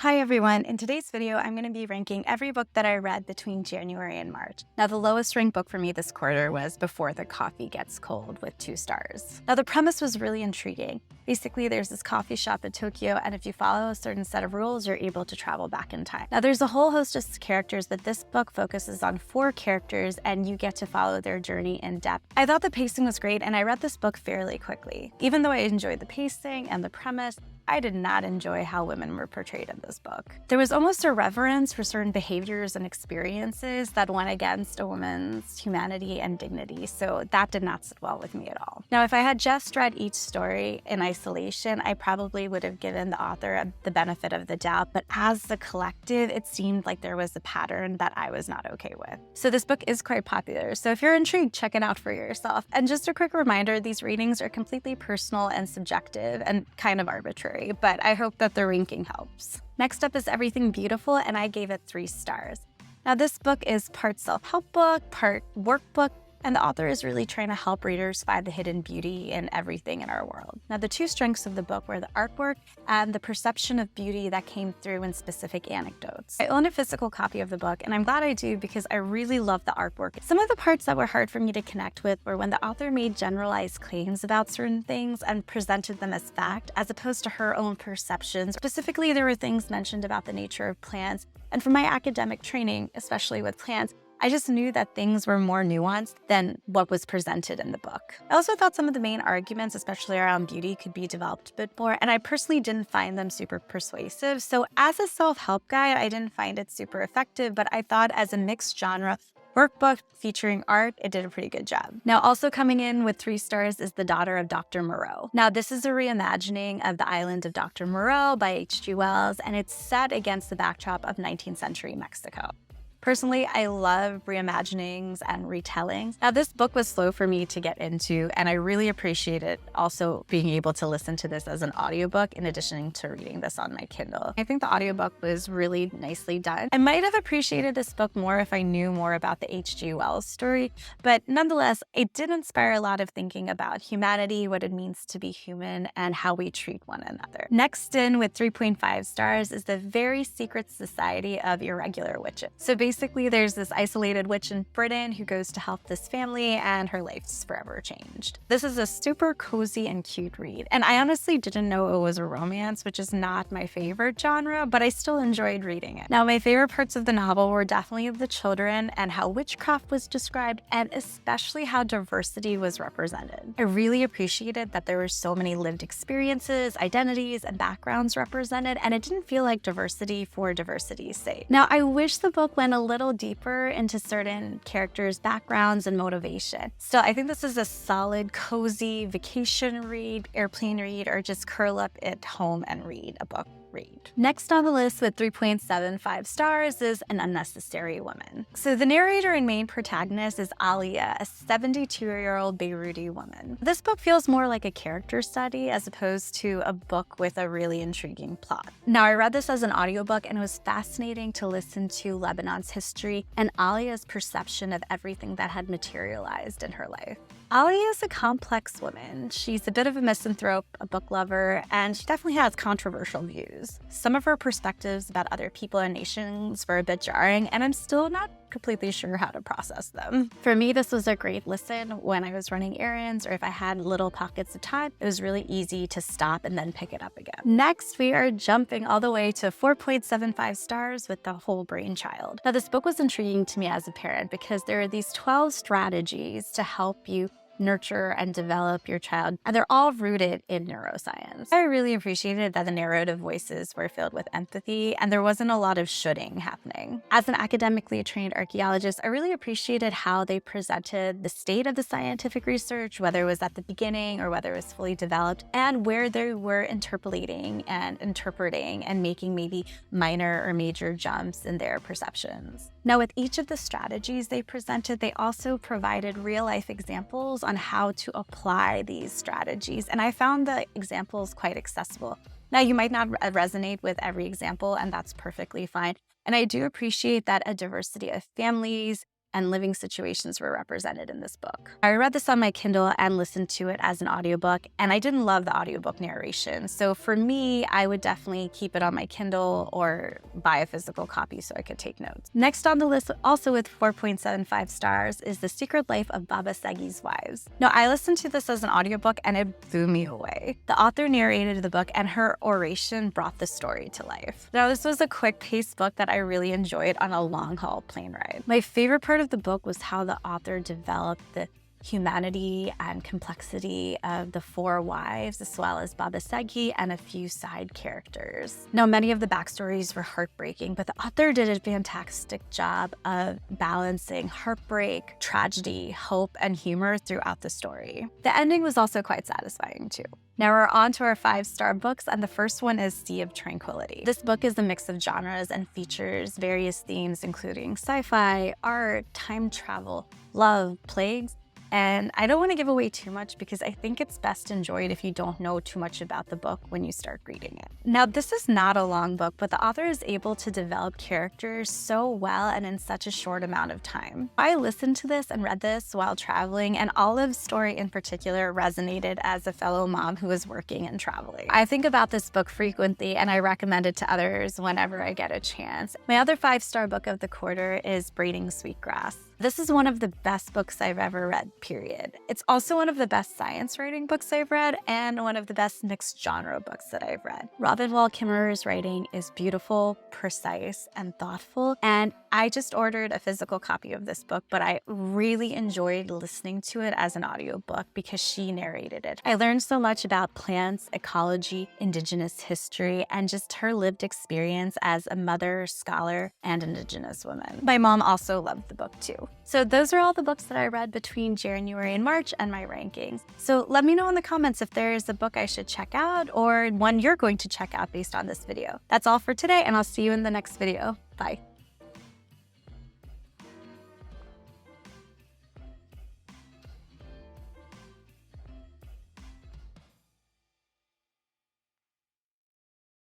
Hi everyone, in today's video I'm going to be ranking every book that I read between January and March. Now the lowest ranked book for me this quarter was Before the Coffee Gets Cold with 2 stars. Now the premise was really intriguing. Basically there's this coffee shop in Tokyo, and if you follow a certain set of rules you're able to travel back in time. Now there's a whole host of characters, but this book focuses on 4 characters and you get to follow their journey in depth. I thought the pacing was great and I read this book fairly quickly. Even though I enjoyed the pacing and the premise, I did not enjoy how women were portrayed in this book. There was almost a reverence for certain behaviors and experiences that went against a woman's humanity and dignity, so that did not sit well with me at all. Now, if I had just read each story in isolation, I probably would have given the author the benefit of the doubt, but as the collective, it seemed like there was a pattern that I was not okay with. So this book is quite popular, so if you're intrigued, check it out for yourself. And just a quick reminder, these ratings are completely personal and subjective and kind of arbitrary, but I hope that the ranking helps. Next up is Everything Beautiful, and I gave it 3 stars. Now this book is part self-help book, part workbook, and the author is really trying to help readers find the hidden beauty in everything in our world. Now the 2 strengths of the book were the artwork and the perception of beauty that came through in specific anecdotes. I own a physical copy of the book, and I'm glad I do because I really love the artwork. Some of the parts that were hard for me to connect with were when the author made generalized claims about certain things and presented them as fact as opposed to her own perceptions. Specifically, there were things mentioned about the nature of plants, and from my academic training, especially with plants, I just knew that things were more nuanced than what was presented in the book. I also thought some of the main arguments, especially around beauty, could be developed a bit more, and I personally didn't find them super persuasive. So as a self-help guide, I didn't find it super effective, but I thought as a mixed genre workbook featuring art, it did a pretty good job. Now, also coming in with 3 stars is The Daughter of Dr. Moreau. Now, this is a reimagining of The Island of Dr. Moreau by H.G. Wells, and it's set against the backdrop of 19th century Mexico. Personally, I love reimaginings and retellings. Now, this book was slow for me to get into, and I really appreciated also being able to listen to this as an audiobook in addition to reading this on my Kindle. I think the audiobook was really nicely done. I might have appreciated this book more if I knew more about the H.G. Wells story, but nonetheless, it did inspire a lot of thinking about humanity, what it means to be human, and how we treat one another. Next in with 3.5 stars is The Very Secret Society of Irregular Witches. So basically, there's this isolated witch in Britain who goes to help this family, and her life's forever changed. This is a super cozy and cute read, and I honestly didn't know it was a romance, which is not my favorite genre, but I still enjoyed reading it. Now, my favorite parts of the novel were definitely the children and how witchcraft was described, and especially how diversity was represented. I really appreciated that there were so many lived experiences, identities, and backgrounds represented, and it didn't feel like diversity for diversity's sake. Now, I wish the book went a little deeper into certain characters' backgrounds and motivation. Still, I think this is a solid, cozy vacation read, airplane read, or just curl up at home and read a book read. Next on the list with 3.75 stars is An Unnecessary Woman. So the narrator and main protagonist is Alia, a 72-year-old Beiruti woman. This book feels more like a character study as opposed to a book with a really intriguing plot. Now, I read this as an audiobook, and it was fascinating to listen to Lebanon's history and Alia's perception of everything that had materialized in her life. Alia is a complex woman. She's a bit of a misanthrope, a book lover, and she definitely has controversial views. Some of her perspectives about other people and nations were a bit jarring, and I'm still not completely sure how to process them. For me, this was a great listen when I was running errands or if I had little pockets of time. It was really easy to stop and then pick it up again. Next, we are jumping all the way to 4.75 stars with The Whole Brain Child. Now, this book was intriguing to me as a parent because there are these 12 strategies to help you nurture and develop your child, and they're all rooted in neuroscience. I really appreciated that the narrative voices were filled with empathy and there wasn't a lot of shoulding happening. As an academically trained archaeologist, I really appreciated how they presented the state of the scientific research, whether it was at the beginning or whether it was fully developed, and where they were interpolating and interpreting and making maybe minor or major jumps in their perceptions. Now, with each of the strategies they presented, they also provided real-life examples on how to apply these strategies, and I found the examples quite accessible. Now, you might not resonate with every example, and that's perfectly fine. And I do appreciate that a diversity of families, and living situations were represented in this book. I read this on my Kindle and listened to it as an audiobook, and I didn't love the audiobook narration. So for me, I would definitely keep it on my Kindle or buy a physical copy so I could take notes. Next on the list, also with 4.75 stars, is The Secret Life of Baba Segi's Wives. Now, I listened to this as an audiobook and it blew me away. The author narrated the book and her oration brought the story to life. Now, this was a quick-paced book that I really enjoyed on a long-haul plane ride. My favorite part of the book was how the author developed the humanity and complexity of the 4 wives, as well as Baba Segi and a few side characters. Now, many of the backstories were heartbreaking, but the author did a fantastic job of balancing heartbreak, tragedy, hope, and humor throughout the story. The ending was also quite satisfying too. Now we're on to our 5-star books, and the first one is Sea of Tranquility. This book is a mix of genres and features various themes including sci-fi, art, time travel, love, plagues, and I don't want to give away too much because I think it's best enjoyed if you don't know too much about the book when you start reading it. Now, this is not a long book, but the author is able to develop characters so well and in such a short amount of time. I listened to this and read this while traveling, and Olive's story in particular resonated as a fellow mom who is working and traveling. I think about this book frequently, and I recommend it to others whenever I get a chance. My other 5-star book of the quarter is Braiding Sweetgrass. This is one of the best books I've ever read, period. It's also one of the best science writing books I've read and one of the best mixed genre books that I've read. Robin Wall Kimmerer's writing is beautiful, precise, and thoughtful, and I just ordered a physical copy of this book, but I really enjoyed listening to it as an audiobook because she narrated it. I learned so much about plants, ecology, indigenous history, and just her lived experience as a mother, scholar, and indigenous woman. My mom also loved the book too. So those are all the books that I read between January and March and my rankings. So let me know in the comments if there is a book I should check out or one you're going to check out based on this video. That's all for today, and I'll see you in the next video. Bye.